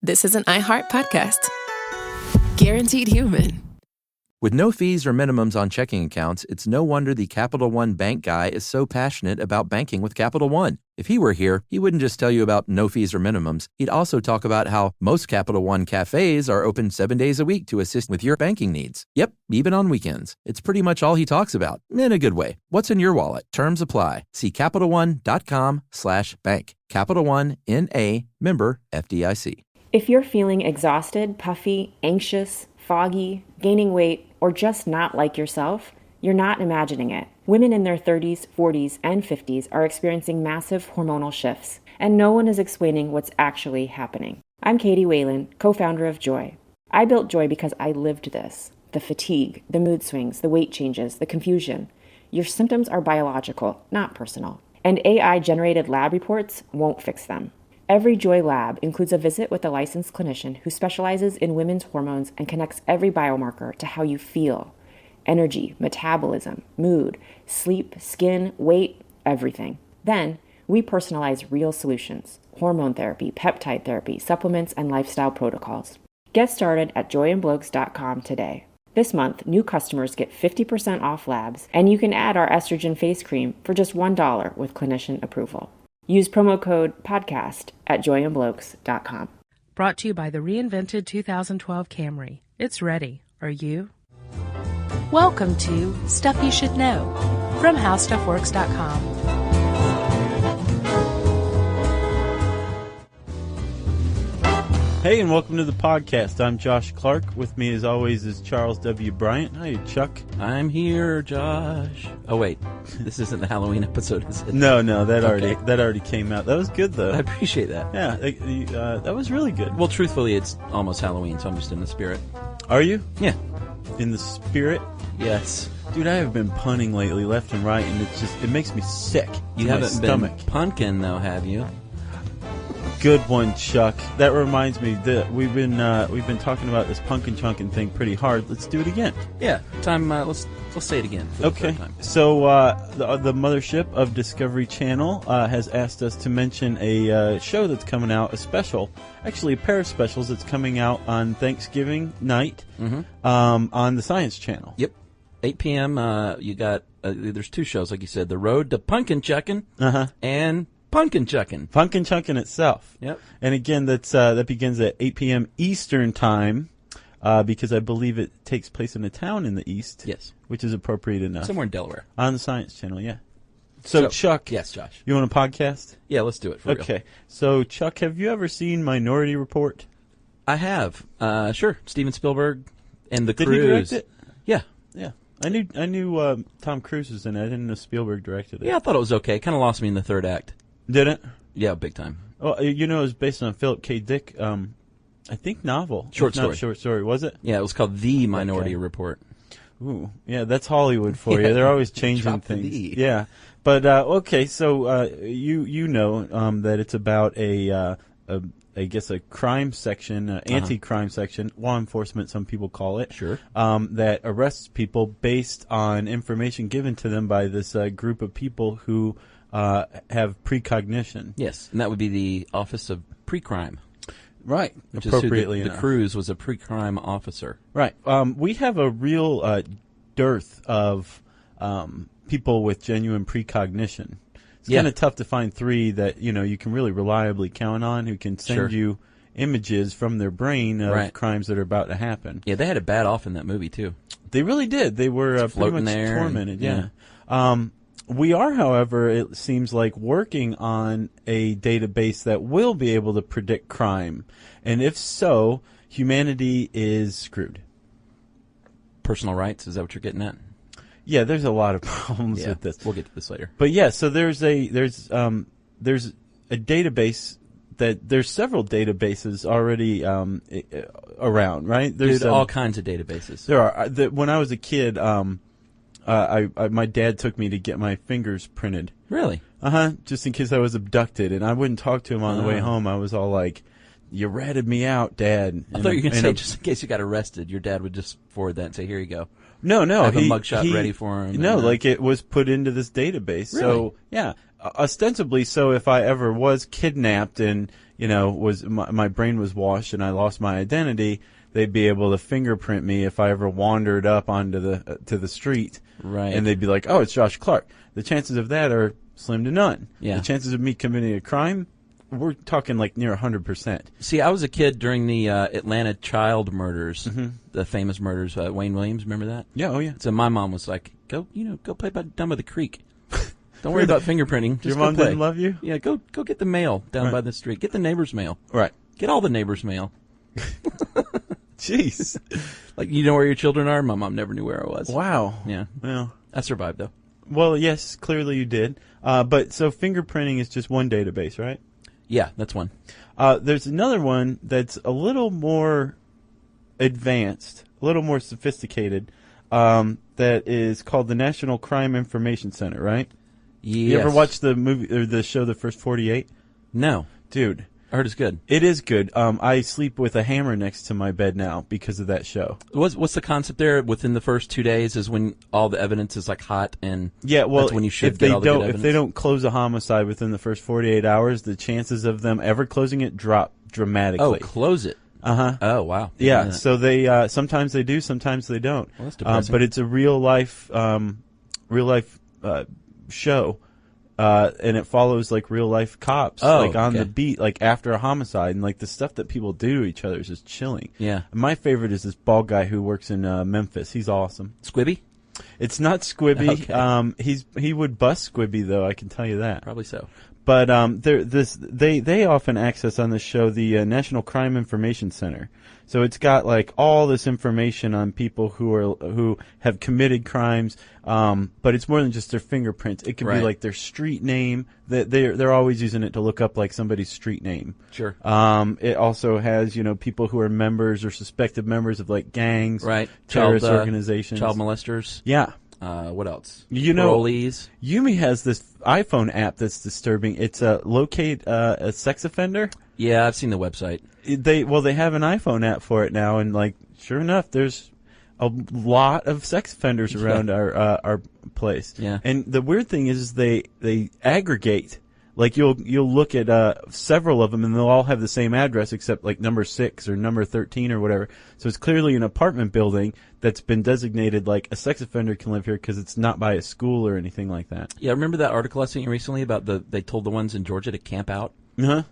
this is an iHeart podcast. Guaranteed Human. With no fees or minimums on checking accounts, it's no wonder the Capital One bank guy is so passionate about banking with Capital One. If he were here, he wouldn't just tell you about no fees or minimums. He'd also talk about how most Capital One cafes are open 7 days a week to assist with your banking needs. Yep, even on weekends. It's pretty much all he talks about, in a good way. What's in your wallet? Terms apply. See CapitalOne.com/bank. Capital One, N.A., member FDIC. If you're feeling exhausted, puffy, anxious, foggy, gaining weight, or just not like yourself, you're not imagining it. Women in their 30s, 40s, and 50s are experiencing massive hormonal shifts, and no one is explaining what's actually happening. I'm Katie Whalen, co-founder of Joy. I built Joy because I lived this. The fatigue, the mood swings, the weight changes, the confusion. Your symptoms are biological, not personal. And AI-generated lab reports won't fix them. Every Joy lab includes a visit with a licensed clinician who specializes in women's hormones and connects every biomarker to how you feel. Energy, metabolism, mood, sleep, skin, weight, everything. Then, we personalize real solutions: hormone therapy, peptide therapy, supplements, and lifestyle protocols. Get started at joyandblokes.com today. This month, new customers get 50% off labs, and you can add our estrogen face cream for just $1 with clinician approval. Use promo code PODCAST at joyandblokes.com. Brought to you by the reinvented 2012 Camry. It's ready. Are you? Welcome to Stuff You Should Know from HowStuffWorks.com. Hey, and welcome to the podcast. I'm Josh Clark. With me, as always, is Charles W. Bryant. Hi, Chuck. I'm here, Josh. Oh, wait. This isn't the Halloween episode, is it? No, that already came out. That was good, though. I appreciate that. Yeah, that was really good. Well, truthfully, it's almost Halloween, so I'm just in the spirit. Are you? Yeah. In the spirit? Yes. Dude, I have been punning lately, left and right, and it makes me sick. You haven't been punkin', though, have you? Good one, Chuck. That reminds me that we've been talking about this punkin' chunkin' thing pretty hard. Let's do it again. Yeah, time. Let's say it again. For the third time. So the mothership of Discovery Channel has asked us to mention a show that's coming out, actually a pair of specials that's coming out on Thanksgiving night on the Science Channel. Yep, 8 p.m. You got there's two shows, like you said, The Road to Punkin' Chuckin' and Punkin' Chuckin'. Punkin' Chuckin' itself. Yep. And again, that begins at 8 p.m. Eastern Time, because I believe it takes place in a town in the East. Yes. Which is appropriate enough. Somewhere in Delaware. On the Science Channel, yeah. So Chuck. Yes, Josh. You want a podcast? Yeah, let's do it for real. Okay. So, Chuck, have you ever seen Minority Report? I have. Sure. Steven Spielberg and the Did Cruise. he direct it? Yeah. Yeah. I knew Tom Cruise was in it. I didn't know Spielberg directed it. Yeah, I thought it was okay. Kind of lost me in the third act. Did it? Yeah, big time. Well, it was based on a Philip K. Dick, I think, novel. Short story. Not short story, was it? Yeah, it was called The Minority Report. Ooh, yeah, that's Hollywood for you. They're always changing things. Yeah, but okay, so you know that it's about I guess a crime section, anti-crime section, law enforcement, some people call it. Sure. That arrests people based on information given to them by this group of people who have precognition. Yes, and that would be the Office of Pre-Crime. Right, Which appropriately is who the Cruise was a pre-crime officer. Right. We have a real dearth of people with genuine precognition. It's kind of tough to find three that you can really reliably count on who can send you images from their brain of crimes that are about to happen. Yeah, they had it bad off in that movie too. They really did. They were pretty much tormented. We are, however, it seems like, working on a database that will be able to predict crime. And if so, humanity is screwed. Personal rights, is that what you're getting at? Yeah, there's a lot of problems with this. We'll get to this later. But yeah, so there's a database there's several databases already around, right? There's all kinds of databases. There are. When I was a kid, my dad took me to get my fingers printed. Really? Just in case I was abducted, and I wouldn't talk to him on the way home. I was all like, "You ratted me out, Dad." I thought you were going to say, just in case you got arrested, your dad would just forward that and say, "Here you go." No, I have a mugshot ready for him. No, like it was put into this database. Really? So yeah, ostensibly, so if I ever was kidnapped and was my brain was washed and I lost my identity, they'd be able to fingerprint me if I ever wandered up onto the street. Right. And they'd be like, oh, it's Josh Clark. The chances of that are slim to none. Yeah. The chances of me committing a crime, we're talking like near 100%. See, I was a kid during the Atlanta child murders, the famous murders. Wayne Williams, remember that? Yeah, oh yeah. So my mom was like, go play down by the creek. Don't worry about fingerprinting. Just Your go mom play. didn't love you? Yeah, go get the mail down by the street. Get the neighbor's mail. Right. Get all the neighbor's mail. Jeez. Like, you know where your children are? My mom never knew where I was. Wow. Yeah. Well, I survived, though. Well, yes, clearly you did. But so fingerprinting is just one database, right? Yeah, that's one. There's another one that's a little more advanced, a little more sophisticated, that is called the National Crime Information Center, right? Yes. You ever watch the movie or the show The First 48? No. Dude. I heard it's good. It is good. I sleep with a hammer next to my bed now because of that show. What's the concept there? Within the first 2 days is when all the evidence is like hot and yeah, well, that's when you should if get they all the good don't evidence? if they don't close a homicide within the first 48 hours, the chances of them ever closing it drop dramatically. Oh, close it. Uh-huh. Oh, wow. Yeah, so they sometimes they do, sometimes they don't. Well, that's depressing. But it's a real life show. And it follows like real life cops, on the beat, like after a homicide, and like the stuff that people do to each other is just chilling. Yeah. And my favorite is this bald guy who works in Memphis. He's awesome. Squibby? It's not Squibby. Okay. He would bust Squibby though. I can tell you that. Probably so. But they often access on this show the National Crime Information Center. So it's got like all this information on people who have committed crimes, but it's more than just their fingerprints. It could be like their street name. They're always using it to look up like somebody's street name. Sure. It also has people who are members or suspected members of like gangs, Right. terrorist organizations, Child molesters. Yeah. What else? Parolees. Yumi has this iPhone app that's disturbing. It's locate a sex offender. Yeah, I've seen the website. They have an iPhone app for it now, and like sure enough, there's a lot of sex offenders around our place. Yeah. And the weird thing is they aggregate. Like you'll look at several of them, and they'll all have the same address except like number 6 or number 13 or whatever. So it's clearly an apartment building that's been designated like a sex offender can live here because it's not by a school or anything like that. Yeah, remember that article I sent you recently about they told the ones in Georgia to camp out? Uh-huh.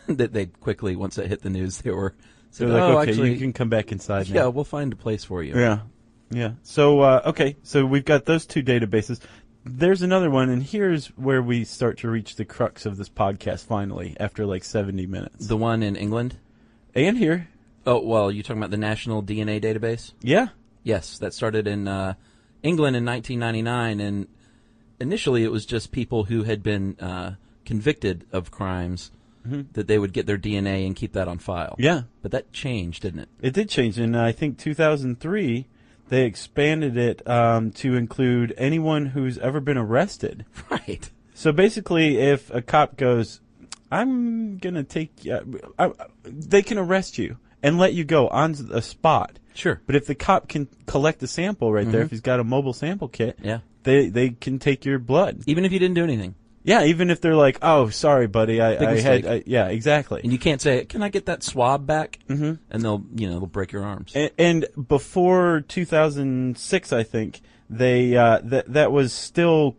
That they quickly, once it hit the news, they were They're like, okay, actually, you can come back inside now. Yeah, we'll find a place for you. Yeah. Yeah. So, okay, so we've got those two databases. There's another one, and here's where we start to reach the crux of this podcast finally, after like 70 minutes. The one in England? And here. Oh, well, you're talking about the National DNA Database? Yeah. Yes, that started in England in 1999, and initially it was just people who had been convicted of crimes that they would get their DNA and keep that on file. Yeah. But that changed, didn't it? It did change. In, I think, 2003, they expanded it to include anyone who's ever been arrested. Right. So basically, if a cop goes, I'm going to take they can arrest you and let you go on the spot. Sure. But if the cop can collect the sample right there, if he's got a mobile sample kit, they can take your blood. Even if you didn't do anything. Yeah, even if they're like, oh, sorry, buddy, yeah, exactly. And you can't say, can I get that swab back? Mm-hmm. And they'll break your arms. And before 2006, I think, they that was still,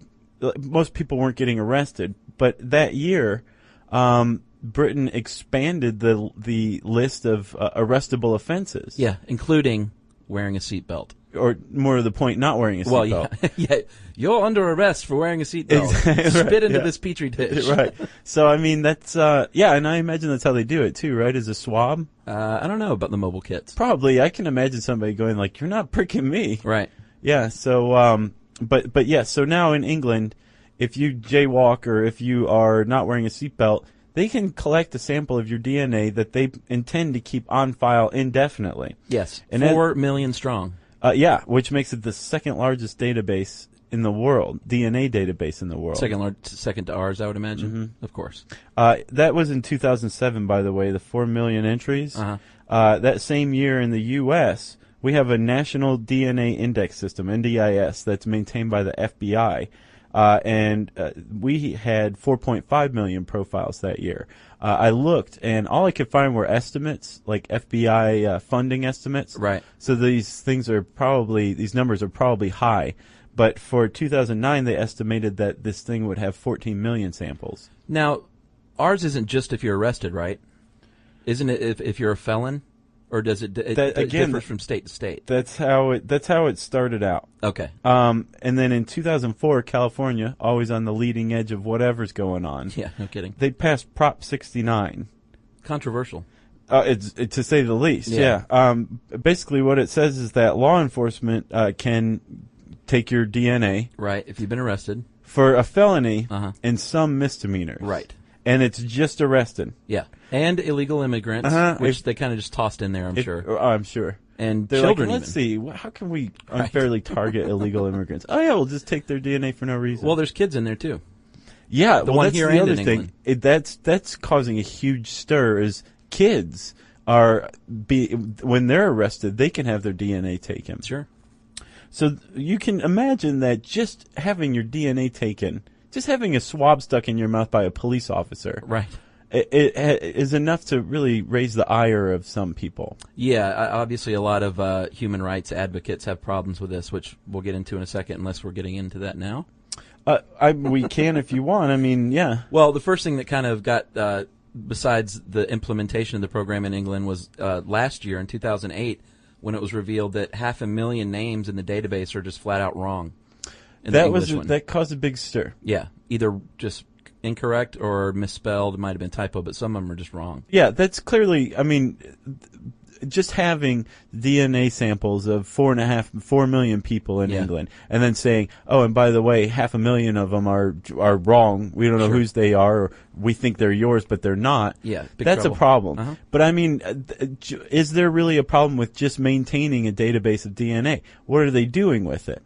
most people weren't getting arrested. But that year, Britain expanded the list of arrestable offenses. Yeah, including wearing a seatbelt. Or more to the point, not wearing a seatbelt. Well, yeah, you're under arrest for wearing a seatbelt. Exactly. Spit into this petri dish. Right. So, I mean, that's, and I imagine that's how they do it, too, right? As a swab? I don't know about the mobile kits. Probably. I can imagine somebody going like, you're not pricking me. Right. Yeah, so, but yeah, so now in England, if you jaywalk or if you are not wearing a seatbelt, they can collect a sample of your DNA that they intend to keep on file indefinitely. Yes. And 4 million strong. Yeah, which makes it the second largest database in the world, DNA database in the world. Second to ours, I would imagine. Of course. That was in 2007, by the way, the 4 million entries. That same year in the U.S., we have a National DNA Index System, NDIS, that's maintained by the FBI. and we had 4.5 million profiles that year. I looked, and all I could find were estimates, like FBI funding estimates. Right. So these numbers are probably high. But for 2009, they estimated that this thing would have 14 million samples. Now, ours isn't just if you're arrested, right? Isn't it if you're a felon? Or does it differs from state to state? That's how it started out. Okay. And then in 2004, California, always on the leading edge of whatever's going on. Yeah, no kidding. They passed Prop 69. Controversial. It's to say the least. Yeah. Basically, what it says is that law enforcement can take your DNA. Right. If you've been arrested for a felony and some misdemeanors. Right. And it's just arrested. Yeah. And illegal immigrants, which they kind of just tossed in there, I'm sure. I'm sure. And they're children like, let's see, how can we unfairly target illegal immigrants? Oh, yeah, we'll just take their DNA for no reason. Well, there's kids in there, too. Yeah, one that's here the and other in thing. England. That's causing a huge stir is kids when they're arrested, they can have their DNA taken. Sure. So you can imagine that just having your DNA taken, just having a swab stuck in your mouth by a police officer, right, it is enough to really raise the ire of some people. Yeah, obviously a lot of human rights advocates have problems with this, which we'll get into in a second, unless we're getting into that now. We can if you want. I mean, yeah. Well, the first thing that kind of got, besides the implementation of the program in England, was last year in 2008, when it was revealed that 500,000 names in the database are just flat out wrong. That caused a big stir. Yeah, either just incorrect or misspelled. It might have been typo, but some of them are just wrong. Yeah, that's clearly. I mean, just having DNA samples of 4 million people in England, and then saying, "Oh, and by the way, 500,000 of them are wrong. We don't know whose they are. Or we think they're yours, but they're not." Yeah, that's trouble. A problem. But I mean, is there really a problem with just maintaining a database of DNA? What are they doing with it?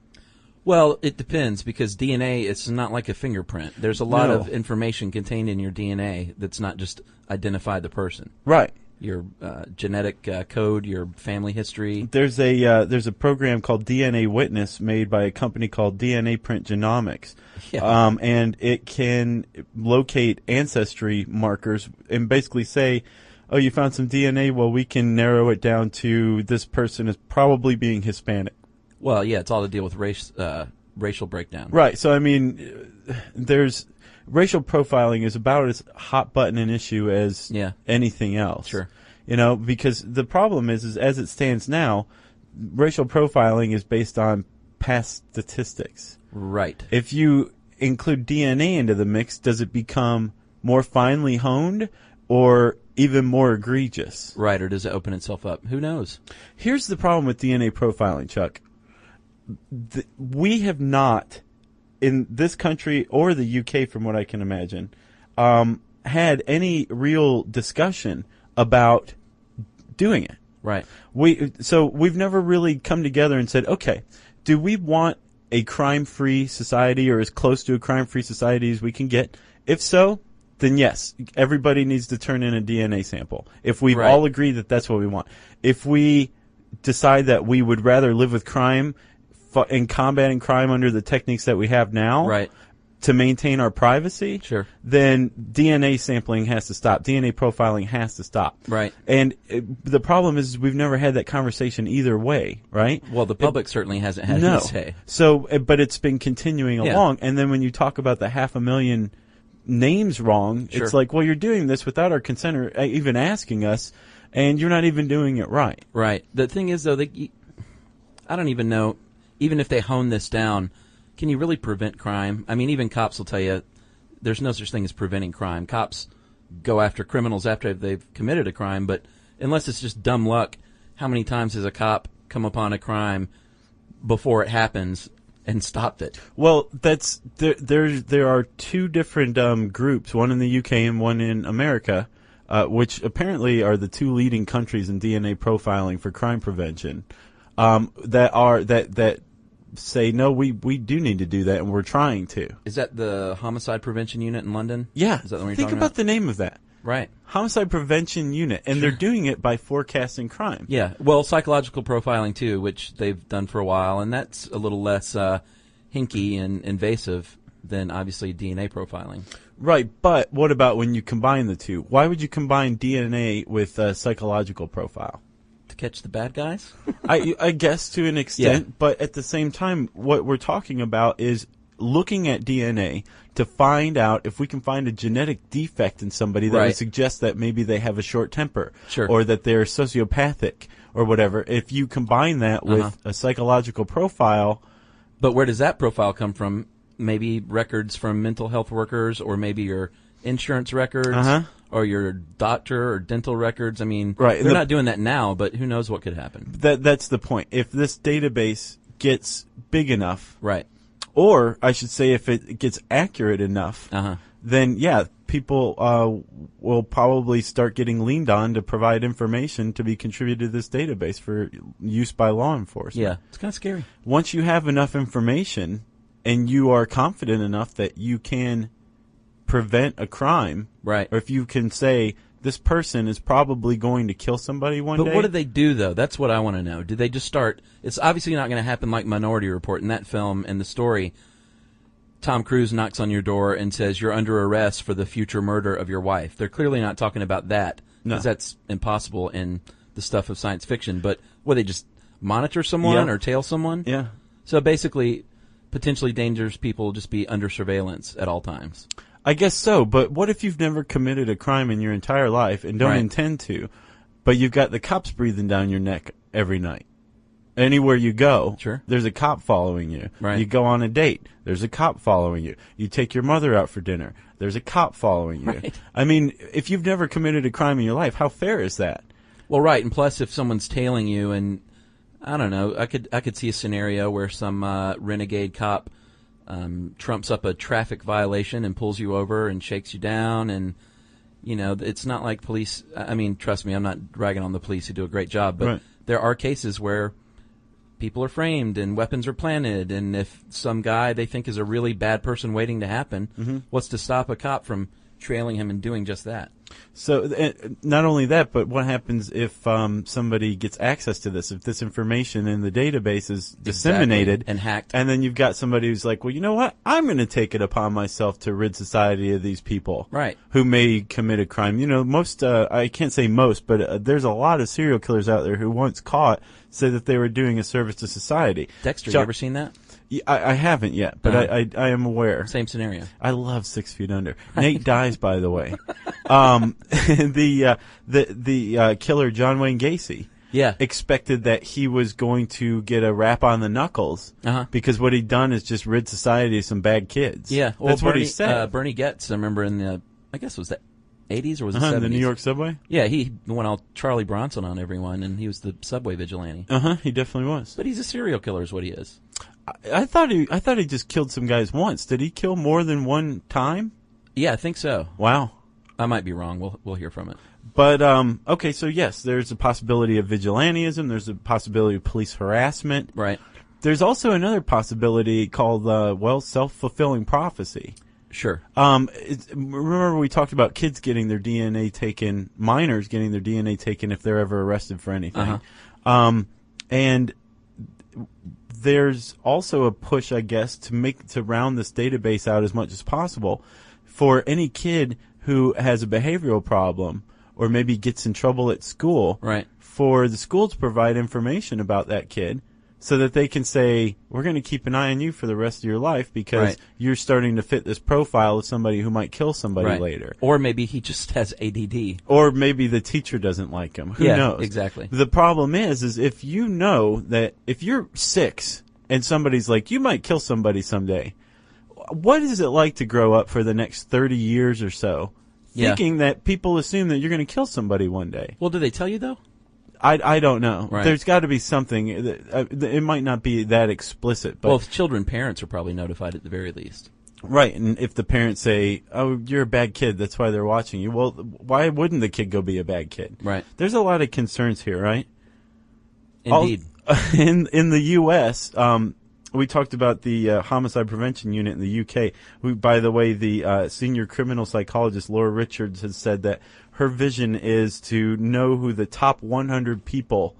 Well, it depends, because DNA, it's not like a fingerprint. There's a lot of information contained in your DNA that's not just identify the person. Right. Your genetic code, your family history. There's a program called DNA Witness made by a company called DNA Print Genomics, and it can locate ancestry markers and basically say, "Oh, you found some DNA. Well, we can narrow it down to this person is probably being Hispanic." Well, yeah, it's all to deal with racial breakdown. Right. So I mean, there's racial profiling is about as hot button an issue as anything else. Sure. You know, because the problem is as it stands now, racial profiling is based on past statistics. Right. If you include DNA into the mix, does it become more finely honed or even more egregious? Right, or does it open itself up? Who knows? Here's the problem with DNA profiling, Chuck. We have not, in this country or the UK, from what I can imagine, had any real discussion about doing it. Right. So we've never really come together and said, okay, do we want a crime-free society or as close to a crime-free society as we can get? If so, then yes, everybody needs to turn in a DNA sample. If we've all agreed that that's what we want. If we decide that we would rather live with crime and combating crime under the techniques that we have now to maintain our privacy, then DNA sampling has to stop. DNA profiling has to stop. Right. And the problem is we've never had that conversation either way, right? Well, the public certainly hasn't had any say. So, but it's been continuing along. And then when you talk about the 500,000 names wrong, it's like, well, you're doing this without our consent or even asking us, and you're not even doing it right. Right. The thing is, though, I don't even know, even if they hone this down, can you really prevent crime? I mean, even cops will tell you there's no such thing as preventing crime. Cops go after criminals after they've committed a crime, but unless it's just dumb luck, how many times has a cop come upon a crime before it happens and stopped it? Well, there are two different groups, one in the UK and one in America, which apparently are the two leading countries in DNA profiling for crime prevention. That say no, we do need to do that, and we're trying to. Is that the Homicide Prevention Unit in London? Yeah. Is that the one you're Think talking about the name of that. Right. Homicide Prevention Unit, and they're doing it by forecasting crime. Yeah. Well, psychological profiling too, which they've done for a while, and that's a little less hinky and invasive than obviously DNA profiling. Right, but what about when you combine the two? Why would you combine DNA with a psychological profile? To catch the bad guys? I guess to an extent, but at the same time, what we're talking about is looking at DNA to find out if we can find a genetic defect in somebody that would suggest that maybe they have a short temper, or that they're sociopathic, or whatever. If you combine that with a psychological profile. But where does that profile come from? Maybe records from mental health workers, or maybe your insurance records, or your doctor or dental records. I mean, they're not doing that now, but who knows what could happen. That's the point. If this database gets big enough, or I should say if it gets accurate enough, then people will probably start getting leaned on to provide information to be contributed to this database for use by law enforcement. Yeah, it's kind of scary. Once you have enough information and you are confident enough that you can prevent a crime, or if you can say this person is probably going to kill somebody one day. But what do they do, though? That's what I want to know. Do they just start? It's obviously not going to happen like Minority Report. In that film and the story, Tom Cruise knocks on your door and says you're under arrest for the future murder of your wife. They're clearly not talking about that, because that's impossible in the stuff of science fiction. But they just monitor someone or tail someone? Yeah. So basically, potentially dangerous people will just be under surveillance at all times. I guess so, but what if you've never committed a crime in your entire life and don't intend to, but you've got the cops breathing down your neck every night? Anywhere you go, there's a cop following you. You go on a date, there's a cop following you. You take your mother out for dinner, there's a cop following you. I mean, if you've never committed a crime in your life, how fair is that? Well, right, and plus if someone's tailing you, and I don't know, I could see a scenario where some renegade cop trumps up a traffic violation and pulls you over and shakes you down, and it's not like police. I mean, trust me, I'm not ragging on the police who do a great job, but there are cases where people are framed and weapons are planted, and if some guy they think is a really bad person waiting to happen, what's to stop a cop from trailing him and doing just that? So not only that, but what happens if somebody gets access to this? If this information in the database is disseminated and hacked, and then you've got somebody who's like, well, you know what? I'm going to take it upon myself to rid society of these people who may commit a crime. Most, I can't say most, but there's a lot of serial killers out there who once caught said that they were doing a service to society. Dexter, you ever seen that? I haven't yet, but I am aware. Same scenario. I love 6 Feet Under. Nate dies, by the way. The killer, John Wayne Gacy, expected that he was going to get a rap on the knuckles because what he'd done is just rid society of some bad kids. Yeah, well, that's what he said. Bernie Getz, I remember in the, I guess it was the 80s or was it 70s? The New York subway? Yeah, he went all Charlie Bronson on everyone, and he was the subway vigilante. He definitely was. But he's a serial killer is what he is. I thought he just killed some guys once. Did he kill more than one time? Yeah, I think so. Wow. I might be wrong. We'll hear from it. But okay, so yes, there's a possibility of vigilantism. There's a possibility of police harassment. Right. There's also another possibility called self-fulfilling prophecy. Sure. Remember we talked about kids getting their DNA taken, minors getting their DNA taken if they're ever arrested for anything. And there's also a push, I guess, to round this database out as much as possible for any kid who has a behavioral problem or maybe gets in trouble at school, for the school to provide information about that kid so that they can say, we're going to keep an eye on you for the rest of your life because you're starting to fit this profile of somebody who might kill somebody later. Or maybe he just has ADD. Or maybe the teacher doesn't like him. Who knows? Exactly. The problem is if you know that if you're 6 and somebody's like, you might kill somebody someday, what is it like to grow up for the next 30 years or so thinking that people assume that you're going to kill somebody one day? Well, do they tell you, though? I don't know. There's got to be something. It might not be that explicit. But well, if children, parents are probably notified at the very least. Right, and if the parents say, oh, you're a bad kid, that's why they're watching you, well, why wouldn't the kid go be a bad kid? Right. There's a lot of concerns here, right? Indeed. In the U.S., we talked about the homicide prevention unit in the U.K. By the way, the senior criminal psychologist Laura Richards has said that her vision is to know who the top 100 people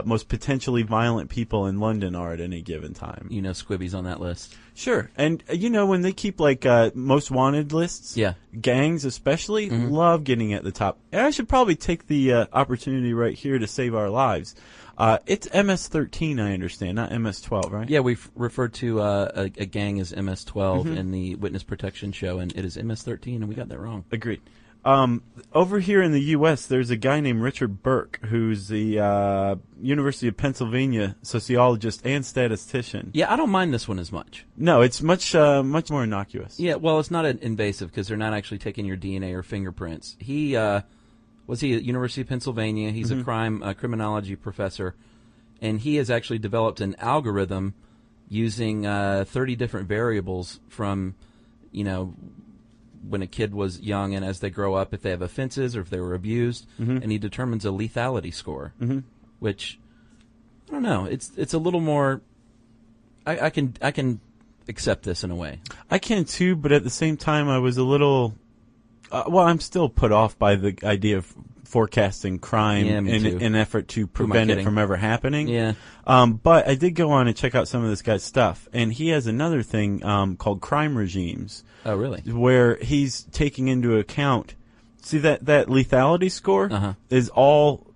most potentially violent people in London are at any given time. You know, Squibby's on that list. Sure. And, when they keep, most wanted lists, Yeah. gangs especially love getting at the top. And I should probably take the opportunity right here to save our lives. It's MS-13, I understand, not MS-12, right? Yeah, we've referred to a gang as MS-12 in the Witness Protection Show, and it is MS-13, and we got that wrong. Agreed. Over here in the U.S., there's a guy named Richard Burke, who's the University of Pennsylvania sociologist and statistician. Yeah, I don't mind this one as much. No, it's much more innocuous. Yeah, well, it's not invasive because they're not actually taking your DNA or fingerprints. He was at University of Pennsylvania. He's a criminology professor, and he has actually developed an algorithm using 30 different variables from, when a kid was young and as they grow up, if they have offenses or if they were abused, and he determines a lethality score, which, I don't know, it's a little more, I can accept this in a way. I can too, but at the same time I was a little, I'm still put off by the idea of forecasting crime in an effort to prevent it from ever happening. Yeah. But I did go on and check out some of this guy's stuff, and he has another thing called crime regimes. Oh, really? Where he's taking into account, see that lethality score is all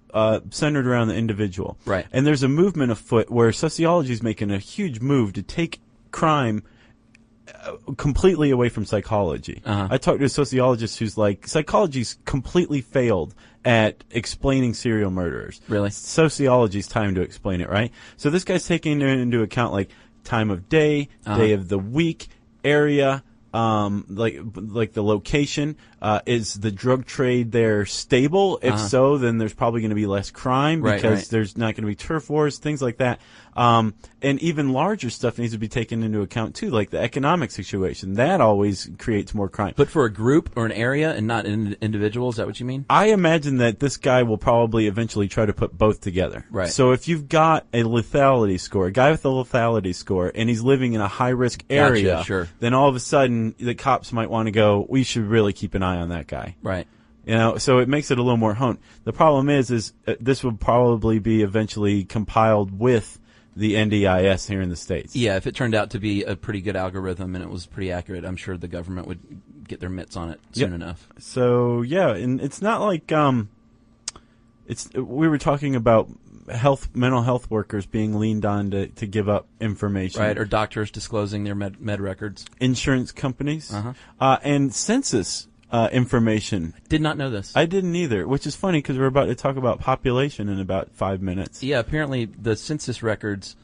centered around the individual. Right. And there's a movement afoot where sociology is making a huge move to take crime completely away from psychology. I talked to a sociologist who's like, psychology's completely failed at explaining serial murderers. Really? Sociology's time to explain it, right? So this guy's taking into account like time of day, day of the week, area, like the location. Is the drug trade there stable? If so, then there's probably going to be less crime because there's not going to be turf wars, things like that. And even larger stuff needs to be taken into account too, like the economic situation. That always creates more crime. But for a group or an area and not an individual, is that what you mean? I imagine that this guy will probably eventually try to put both together. Right. So if you've got a lethality score, a guy with a lethality score, and he's living in a high-risk area, Gotcha, sure. then all of a sudden the cops might want to go, we should really keep an eye on that guy. Right. So it makes it a little more honed. The problem is this will probably be eventually compiled with the NDIS here in the States. Yeah, if it turned out to be a pretty good algorithm and it was pretty accurate, I'm sure the government would get their mitts on it soon enough. So, yeah, and it's not like we were talking about mental health workers being leaned on to give up information. Right, or doctors disclosing their med records. Insurance companies. And census information. Did not know this. I didn't either, which is funny because we're about to talk about population in about 5 minutes. Yeah, apparently the census records,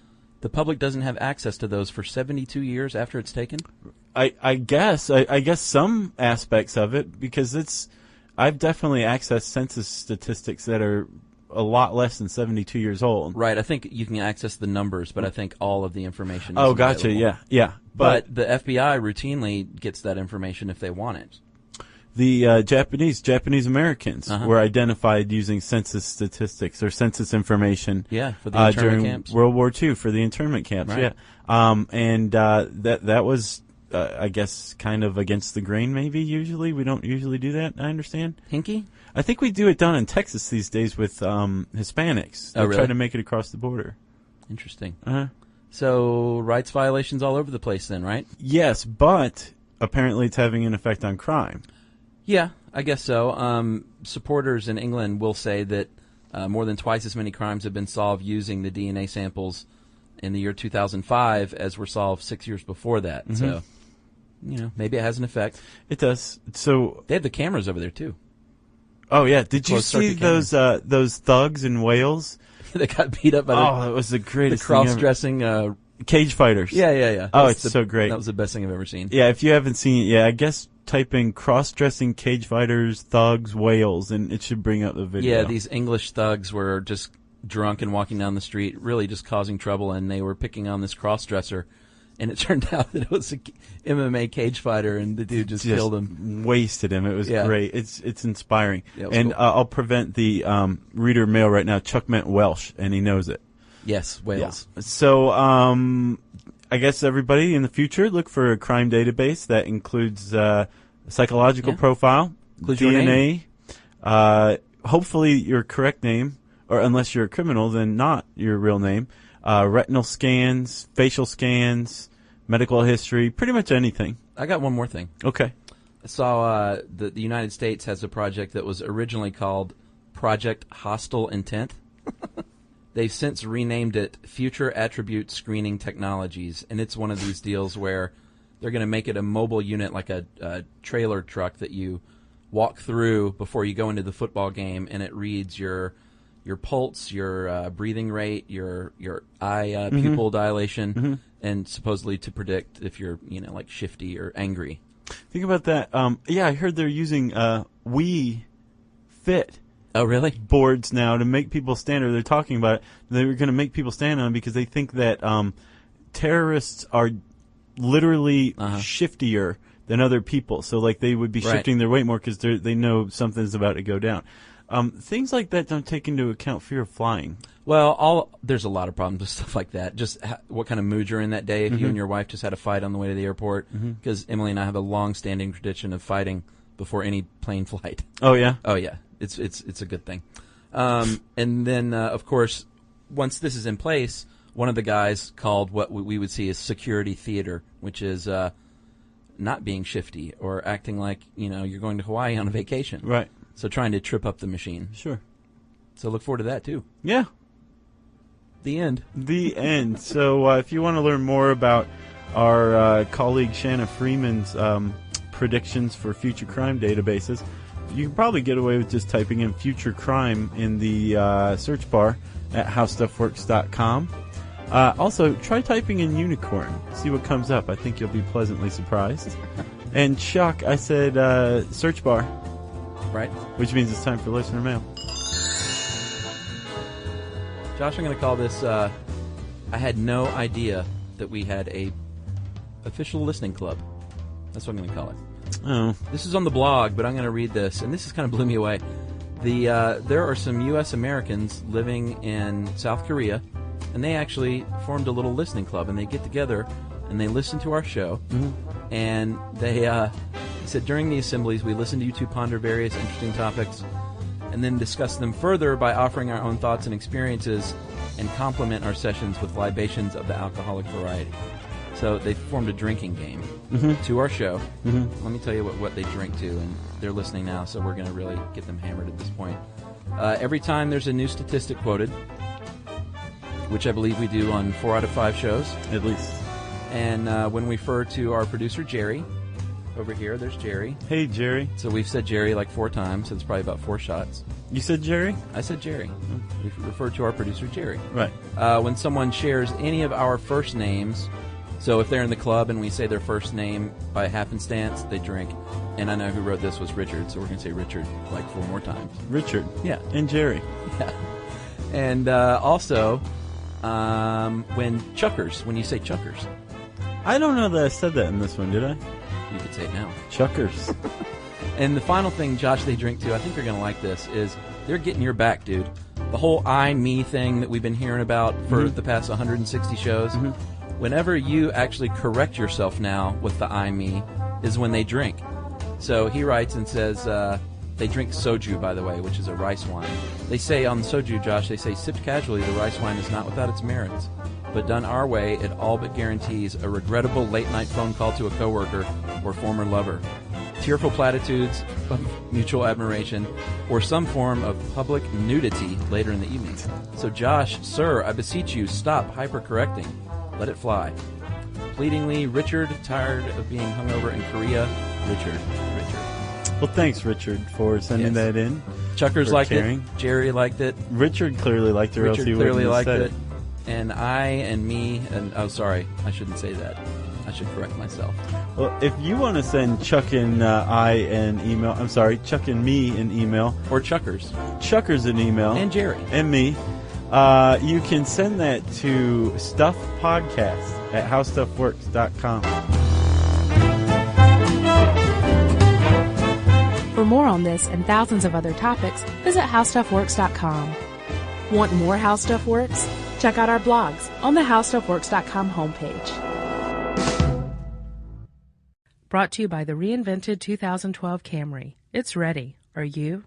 the public doesn't have access to those for 72 years after it's taken? I guess some aspects of it, because I've definitely accessed census statistics that are a lot less than 72 years old. Right, I think you can access the numbers, but I think all of the information is Oh, gotcha, available. yeah. But the FBI routinely gets that information if they want it. The Japanese Americans were identified using census statistics or census information. Yeah, for the internment during camps. World War II for the internment camps. Right. Yeah, and that was, I guess, kind of against the grain. Maybe usually we don't usually do that. I understand. Hinky? I think we do it down in Texas these days with Hispanics. They really? try to make it across the border. Interesting. So rights violations all over the place, then, right? Yes, but apparently it's having an effect on crime. Yeah, I guess so. Supporters in England will say that more than twice as many crimes have been solved using the DNA samples in the year 2005 as were solved 6 years before that. So, maybe it has an effect. It does. So they have the cameras over there too. Oh yeah, did you see those thugs in Wales? They got beat up by that was the greatest the cross-dressing cage fighters. Yeah. Oh, it's so great. That was the best thing I've ever seen. Yeah, if you haven't seen it, I guess type in cross-dressing cage fighters, thugs, Wales, and it should bring up the video. Yeah, these English thugs were just drunk and walking down the street, really just causing trouble, and they were picking on this cross-dresser. And it turned out that it was a MMA cage fighter, and the dude just killed him. Wasted him. It was great. It's inspiring. Yeah, it was and cool. I'll prevent the reader mail right now. Chuck meant Welsh, and he knows it. Yes, Wales. Yeah. So I guess everybody in the future look for a crime database that includes psychological profile, includes DNA, hopefully your correct name, or unless you're a criminal, then not your real name. Retinal scans, facial scans, medical history, pretty much anything. I got one more thing. Okay. I saw the United States has a project that was originally called Project Hostile Intent. They've since renamed it Future Attribute Screening Technologies, and it's one of these deals where they're going to make it a mobile unit, like a trailer truck that you walk through before you go into the football game, and it reads your pulse, your breathing rate, your eye pupil dilation, and supposedly to predict if you're like shifty or angry. Think about that. I heard they're using Wii Fit. Oh, really? Boards now to make people stand, or they're talking about it. They're going to make people stand on because they think that terrorists are literally shiftier than other people. So, like, they would be shifting their weight more because they know something's about to go down. Things like that don't take into account fear of flying. Well, there's a lot of problems with stuff like that. Just what kind of mood you're in that day. If you and your wife just had a fight on the way to the airport, because Emily and I have a long-standing tradition of fighting before any plane flight. Oh, yeah? Oh, yeah. It's a good thing. And then, of course, once this is in place, one of the guys called what we would see as security theater, which is not being shifty or acting like, you're going to Hawaii on a vacation. Right. So trying to trip up the machine. Sure. So look forward to that, too. Yeah. The end. The end. So if you want to learn more about our colleague Shanna Freeman's predictions for future crime databases, you can probably get away with just typing in future crime in the search bar at howstuffworks.com. Also, try typing in unicorn. See what comes up. I think you'll be pleasantly surprised. And Chuck, I said search bar. Right. Which means it's time for listener mail. Josh, I'm going to call this, I had no idea that we had a official listening club. That's what I'm going to call it. Oh. This is on the blog, but I'm going to read this, and this has kind of blew me away. There are some U.S. Americans living in South Korea, and they actually formed a little listening club, and they get together, and they listen to our show, and they said during the assemblies, we listen to you two ponder various interesting topics, and then discuss them further by offering our own thoughts and experiences, and complement our sessions with libations of the alcoholic variety. So they formed a drinking game to our show. Let me tell you what they drink to, and they're listening now, so we're going to really get them hammered at this point. Every time there's a new statistic quoted, which I believe we do on 4 out of 5 shows. At least. And when we refer to our producer, Jerry, over here, there's Jerry. Hey, Jerry. So we've said Jerry like 4 times, so it's probably about 4 shots. You said Jerry? I said Jerry. We refer to our producer, Jerry. Right. When someone shares any of our first names, so if they're in the club and we say their first name by happenstance, they drink. And I know who wrote this was Richard, so we're going to say Richard like 4 more times. Richard. Yeah. And Jerry. Yeah. And also, when you say chuckers. I don't know that I said that in this one, did I? You could say it now. Chuckers. And the final thing, Josh, they drink to, I think you're going to like this, is they're getting your back, dude. The whole I, me thing that we've been hearing about for the past 160 shows, whenever you actually correct yourself now with the I, me, is when they drink. So he writes and says, they drink soju, by the way, which is a rice wine. They say on soju, Josh, they say, sipped casually, the rice wine is not without its merits. But done our way, it all but guarantees a regrettable late-night phone call to a coworker or former lover, tearful platitudes of mutual admiration, or some form of public nudity later in the evening. So Josh, sir, I beseech you, stop hyper-correcting. Let it fly. Pleadingly, Richard, tired of being hungover in Korea. Richard. Well, thanks, Richard, for sending that in. Chuckers liked it. Jerry liked it. Richard clearly liked it, or else he wouldn't have said it. And I and me and oh, sorry, I shouldn't say that. I should correct myself. Well, if you want to send Chuck and Chuck and me an email, or Chuckers an email, and Jerry and me, you can send that to stuffpodcast@howstuffworks.com. For more on this and thousands of other topics, visit howstuffworks.com. Want more How Stuff Works? Check out our blogs on the howstuffworks.com homepage. Brought to you by the reinvented 2012 Camry. It's ready. Are you?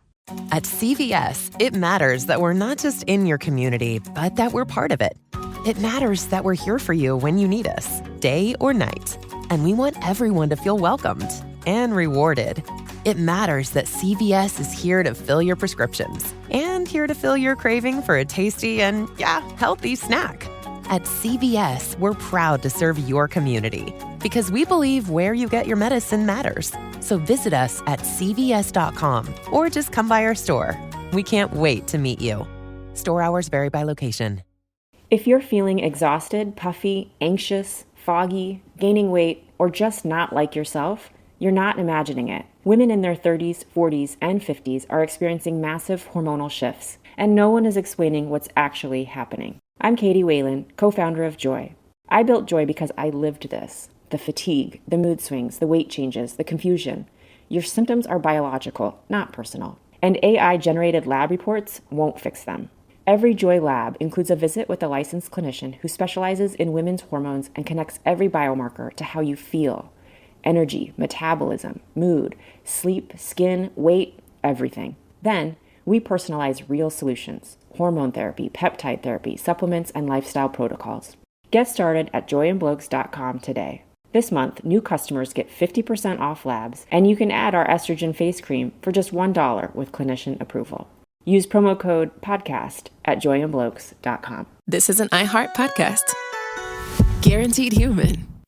At CVS, it matters that we're not just in your community, but that we're part of it. It matters that we're here for you when you need us, day or night. And we want everyone to feel welcomed and rewarded. It matters that CVS is here to fill your prescriptions and here to fill your craving for a tasty and, healthy snack. At CVS, we're proud to serve your community because we believe where you get your medicine matters. So visit us at cvs.com or just come by our store. We can't wait to meet you. Store hours vary by location. If you're feeling exhausted, puffy, anxious, foggy, gaining weight, or just not like yourself, you're not imagining it. Women in their 30s, 40s, and 50s are experiencing massive hormonal shifts, and no one is explaining what's actually happening. I'm Katie Whalen, co-founder of Joy. I built Joy because I lived this. The fatigue, the mood swings, the weight changes, the confusion. Your symptoms are biological, not personal. And AI-generated lab reports won't fix them. Every Joy lab includes a visit with a licensed clinician who specializes in women's hormones and connects every biomarker to how you feel. Energy, metabolism, mood, sleep, skin, weight, everything. Then, we personalize real solutions: hormone therapy, peptide therapy, supplements, and lifestyle protocols. Get started at joyandblokes.com today. This month, new customers get 50% off labs, and you can add our estrogen face cream for just $1 with clinician approval. Use promo code PODCAST at joyandblokes.com. This is an iHeart podcast. Guaranteed Human.